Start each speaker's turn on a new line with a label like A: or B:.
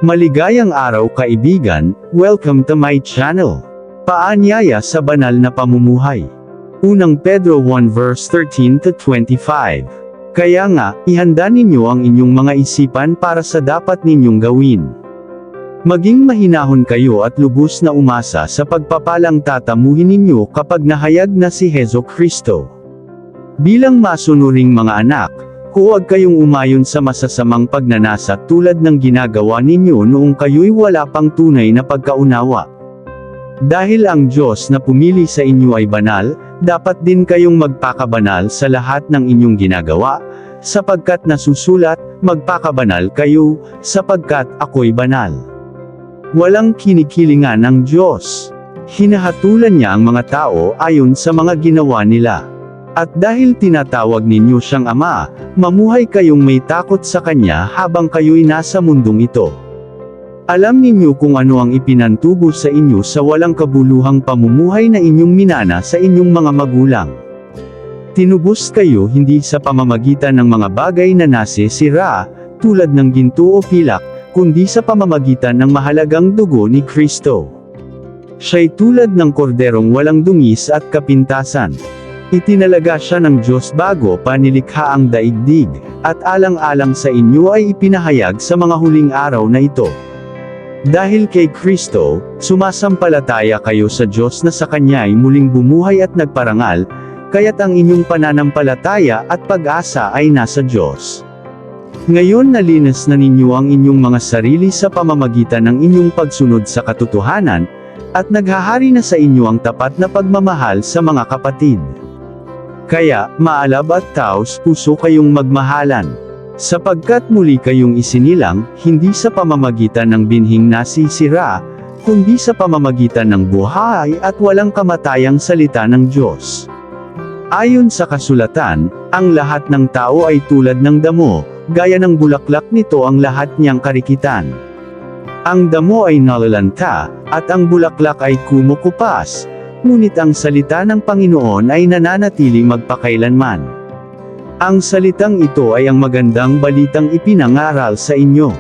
A: Maligayang araw kaibigan, welcome to my channel. Paanyaya sa banal na pamumuhay. Unang Pedro 1 verse 13 to 25. Kaya nga, ihanda ninyo ang inyong mga isipan para sa dapat ninyong gawin. Maging mahinahon kayo at lubos na umasa sa pagpapalang tatamuhin ninyo kapag nahayag na si Hesus Kristo. Bilang masunuring mga anak, huwag kayong umayon sa masasamang pagnanasa tulad ng ginagawa ninyo noong kayo'y wala pang tunay na pagkaunawa. Dahil ang Diyos na pumili sa inyo ay banal, dapat din kayong magpakabanal sa lahat ng inyong ginagawa, sapagkat nasusulat, magpakabanal kayo, sapagkat ako'y banal. Walang kinikilingan ang Diyos. Hinahatulan niya ang mga tao ayon sa mga ginawa nila. At dahil tinatawag ninyo siyang Ama, mamuhay kayong may takot sa Kanya habang kayo'y nasa mundong ito. Alam ninyo kung ano ang ipinantubo sa inyo sa walang kabuluhang pamumuhay na inyong minana sa inyong mga magulang. Tinubos kayo hindi sa pamamagitan ng mga bagay na nasisira, tulad ng ginto o pilak, kundi sa pamamagitan ng mahalagang dugo ni Kristo. Siya'y tulad ng korderong walang dungis at kapintasan. Itinalaga siya ng Diyos bago pa nilikha ang daigdig, at alang-alang sa inyo ay ipinahayag sa mga huling araw na ito. Dahil kay Kristo, sumasampalataya kayo sa Diyos na sa Kanya ay muling bumuhay at nagparangal, kaya't ang inyong pananampalataya at pag-asa ay nasa Diyos. Ngayon nalinis na ninyo ang inyong mga sarili sa pamamagitan ng inyong pagsunod sa katotohanan, at naghahari na sa inyo ang tapat na pagmamahal sa mga kapatid. Kaya, maalab at taos puso kayong magmahalan. Sapagkat muli kayong isinilang, hindi sa pamamagitan ng binhing nasisira, kundi sa pamamagitan ng buhay at walang kamatayang salita ng Diyos. Ayon sa kasulatan, ang lahat ng tao ay tulad ng damo, gaya ng bulaklak nito ang lahat niyang karikitan. Ang damo ay nalalanta, at ang bulaklak ay kumukupas, ngunit ang salita ng Panginoon ay nananatiling magpakailanman. Ang salitang ito ay ang magandang balitang ipinangaral sa inyo.